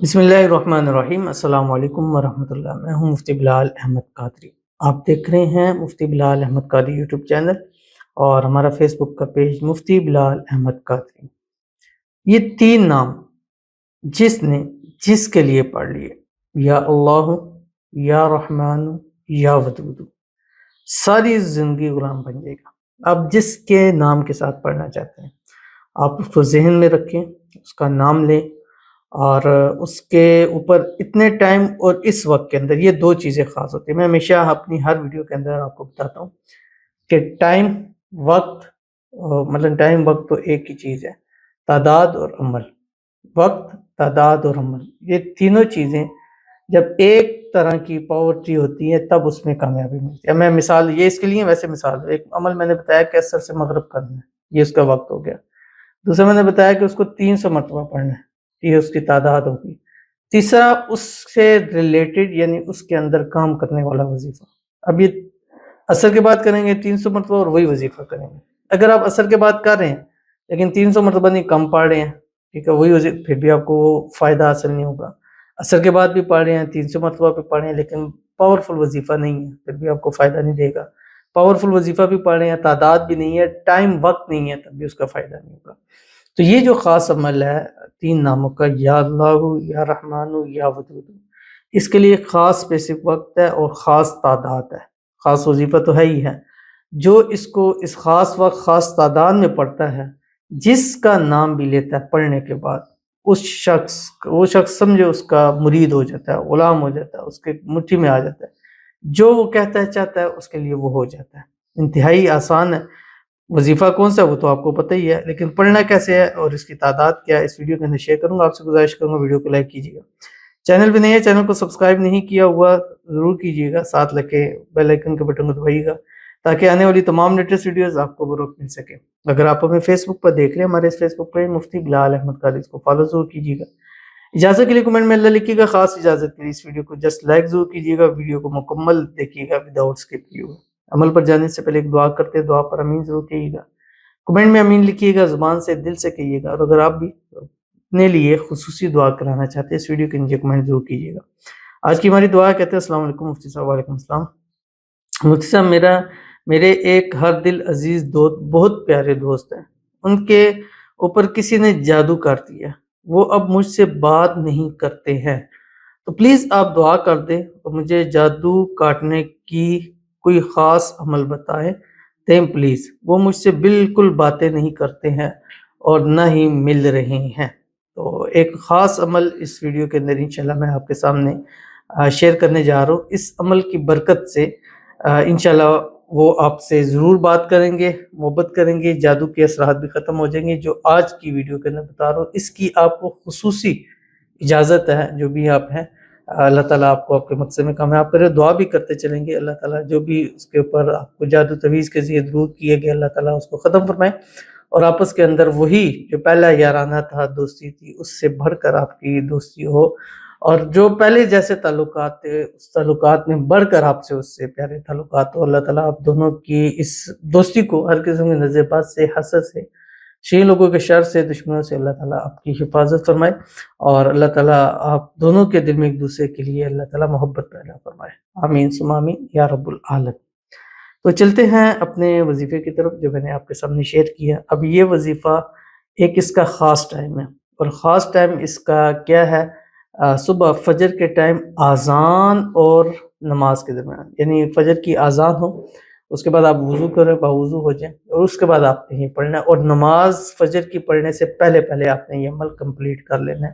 بسم اللہ الرحمن الرحیم۔ السلام علیکم ورحمۃ اللہ۔ میں ہوں مفتی بلال احمد قادری۔ آپ دیکھ رہے ہیں مفتی بلال احمد قادری یوٹیوب چینل اور ہمارا فیس بک کا پیج مفتی بلال احمد قادری۔ یہ تین نام جس کے لیے پڑھ لیے، یا اللہ، یا رحمان، یا ودود، ساری زندگی غلام بن جائے گا۔ آپ جس کے نام کے ساتھ پڑھنا چاہتے ہیں آپ اس کو ذہن میں رکھیں، اس کا نام لیں، اور اس کے اوپر اتنے ٹائم اور اس وقت کے اندر یہ دو چیزیں خاص ہوتی ہیں۔ میں ہمیشہ اپنی ہر ویڈیو کے اندر آپ کو بتاتا ہوں کہ ٹائم، وقت، مطلب ٹائم وقت تو ایک ہی چیز ہے، تعداد اور عمل۔ وقت، تعداد اور عمل، یہ تینوں چیزیں جب ایک طرح کی پاورٹی ہوتی ہے تب اس میں کامیابی ملتی ہے۔ میں مثال یہ اس کے لیے ویسے مثال ایک عمل میں نے بتایا کہ عصر سے مغرب کرنا ہے، یہ اس کا وقت ہو گیا۔ دوسرا میں نے بتایا کہ اس کو 300 مرتبہ پڑھنا ہے، یہ اس کی تعداد ہوگی۔ تیسرا اس سے ریلیٹڈ یعنی اس کے اندر کام کرنے والا وظیفہ۔ اب یہ عصر کے بعد کریں گے 300 مرتبہ اور وہی وظیفہ کریں گے۔ اگر آپ عصر کے بعد کر رہے ہیں لیکن 300 مرتبہ نہیں کم پڑھ رہے ہیں، ٹھیک ہے، وہی وظیفہ، پھر بھی آپ کو وہ فائدہ حاصل نہیں ہوگا۔ عصر کے بعد بھی پڑھ رہے ہیں، 300 مرتبہ بھی پڑھ رہے ہیں لیکن پاورفل وظیفہ نہیں ہے، پھر بھی آپ کو فائدہ نہیں دے گا۔ پاورفل وظیفہ بھی پڑھ رہے ہیں، تعداد بھی نہیں ہے، ٹائم وقت نہیں ہے، تب بھی اس کا فائدہ نہیں ہوگا۔ تو یہ جو خاص عمل ہے تین ناموں کا، یا اللہ، یا رحمان، یا ودود، اس کے لیے خاص اسپیسیفک وقت ہے اور خاص تعداد ہے، خاص وظیفہ تو ہے ہی ہے۔ جو اس کو اس خاص وقت خاص تعداد میں پڑھتا ہے، جس کا نام بھی لیتا ہے پڑھنے کے بعد، وہ شخص سمجھے اس کا مرید ہو جاتا ہے، غلام ہو جاتا ہے، اس کے مٹھی میں آ جاتا ہے۔ جو وہ کہتا ہے چاہتا ہے اس کے لیے وہ ہو جاتا ہے۔ انتہائی آسان ہے۔ وظیفہ کون سا وہ تو آپ کو پتہ ہی ہے، لیکن پڑھنا کیسے ہے اور اس کی تعداد کیا ہے اس ویڈیو کے اندر شیئر کروں گا۔ آپ سے گزارش کروں گا ویڈیو کو لائک کیجیے گا، چینل پہ نہیں ہے چینل کو سبسکرائب نہیں کیا ہوا ضرور کیجیے گا، ساتھ لگے بیل آئیکن کے بٹن کو دبائیے گا تاکہ آنے والی تمام لیٹسٹ ویڈیوز آپ کو بروقت مل سکے۔ اگر آپ ہمیں فیس بک پر دیکھ رہے ہیں، ہمارے اس فیس بک پہ مفتی بلال احمد قادری، اس کو فالو ضرور کیجیے گا۔ اجازت کے لیے کمنٹ میں اللہ لکھیے گا، خاص اجازت کے لیے اس ویڈیو کو جسٹ لائک ضرور کیجیے گا، ویڈیو کو مکمل دیکھیے گا وداؤٹ اسکپ کیے ہوئے۔ عمل پر جانے سے پہلے ایک دعا کرتے ہیں، دعا پر امین ضرور کہیے گا، کمنٹ میں امین لکھیے گا، زبان سے دل سے کہیے گا، اور اگر آپ بھی اپنے لیے خصوصی دعا کرانا چاہتے ہیں اس ویڈیو کے نیچے کمنٹ ضرور کیجیے گا۔ آج کی ہماری دعا کہتے ہیں، السلام علیکم مفتی صاحب۔ وعلیکم السلام مفتی صاحب، میرے ایک ہر دل عزیز دوست، بہت پیارے دوست ہیں، ان کے اوپر کسی نے جادو کر دیا، وہ اب مجھ سے بات نہیں کرتے ہیں، تو پلیز آپ دعا کر دیں اور مجھے جادو کاٹنے کی کوئی خاص عمل بتائیں دیں پلیز، وہ مجھ سے بالکل باتیں نہیں کرتے ہیں اور نہ ہی مل رہے ہیں۔ تو ایک خاص عمل اس ویڈیو کے اندر انشاءاللہ میں آپ کے سامنے شیئر کرنے جا رہا ہوں۔ اس عمل کی برکت سے انشاءاللہ وہ آپ سے ضرور بات کریں گے، محبت کریں گے، جادو کے اثرات بھی ختم ہو جائیں گے۔ جو آج کی ویڈیو کے اندر بتا رہا ہوں اس کی آپ کو خصوصی اجازت ہے، جو بھی آپ ہیں اللہ تعالیٰ آپ کو آپ کے مقصد میں کامیاب کرے۔ دعا بھی کرتے چلیں گے، اللہ تعالیٰ جو بھی اس کے اوپر آپ کو جادو تویز کے ذریعے درود کیے گئے، اللہ تعالیٰ اس کو ختم فرمائے اور آپس کے اندر وہی جو پہلا یارانہ تھا، دوستی تھی، اس سے بڑھ کر آپ کی دوستی ہو، اور جو پہلے جیسے تعلقات تھے اس تعلقات میں بڑھ کر آپ سے اس سے پیارے تعلقات ہو۔ اللہ تعالیٰ آپ دونوں کی اس دوستی کو ہر قسم کے نظر بات سے، حسد سے، شیعہ لوگوں کے شر سے، دشمنوں سے اللہ تعالیٰ آپ کی حفاظت فرمائے، اور اللہ تعالیٰ آپ دونوں کے دل میں ایک دوسرے کے لیے اللہ تعالیٰ محبت پیدا فرمائے، آمین ثم آمین یا رب العالمین۔ تو چلتے ہیں اپنے وظیفے کی طرف جو میں نے آپ کے سامنے شیئر کیا۔ اب یہ وظیفہ ایک اس کا خاص ٹائم ہے، اور خاص ٹائم اس کا کیا ہے؟ صبح فجر کے ٹائم اذان اور نماز کے درمیان، یعنی فجر کی اذان ہو، اس کے بعد آپ وضو کریں، باوضو ہو جائیں، اور اس کے بعد آپ نے یہ پڑھنا ہے، اور نماز فجر کی پڑھنے سے پہلے آپ نے یہ عمل کمپلیٹ کر لینا ہے،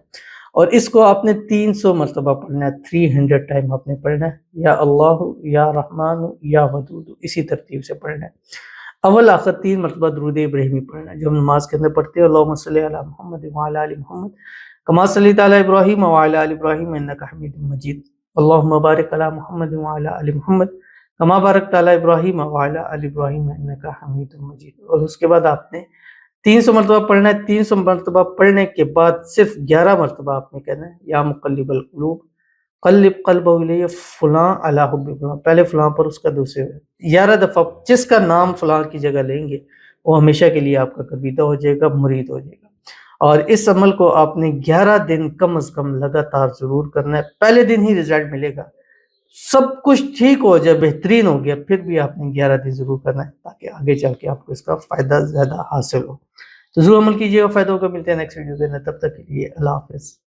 اور اس کو آپ نے 300 مرتبہ پڑھنا ہے، 300 ٹائم آپ نے پڑھنا ہے، یا اللہ، یا رحمان، یا ودود، اسی ترتیب سے پڑھنا ہے۔ اول آخر 3 مرتبہ درود ابراہیمی پڑھنا ہے جو ہم نماز کے اندر پڑھتے ہیں، اللہم صلی علی محمد وعلی آل محمد کما صلیت علی ابراہیم وعلی آل ابراہیم انک حمید مجید، اللہم بارک علی محمد وعلی آل محمد کما بارکت علی ابراہیم وعلی آل ابراہیم انک حمید مجید۔ اور اس کے بعد آپ نے 300 مرتبہ پڑھنا ہے۔ 300 مرتبہ پڑھنے کے بعد صرف 11 مرتبہ آپ نے کہنا ہے، یا مقلب القلوب قلب قلبہ الی فلاں علی حب فلاں، پہلے فلاں پر اس کا دوسرے 11 دفعہ جس کا نام فلاں کی جگہ لیں گے وہ ہمیشہ کے لیے آپ کا قبیلہ ہو جائے گا، مرید ہو جائے گا۔ اور اس عمل کو آپ نے 11 دن کم از کم لگاتار ضرور کرنا ہے. پہلے دن ہی رزلٹ ملے گا. سب کچھ ٹھیک ہو جائے، بہترین ہو گیا، پھر بھی آپ نے 11 دن ضرور کرنا ہے تاکہ آگے چل کے آپ کو اس کا فائدہ زیادہ حاصل ہو. تو ضرور عمل کیجیے گا، فائدہ ہوگا. ملتے ہیں نیکسٹ ویڈیو کے اندر، تب تک کے لیے اللہ حافظ.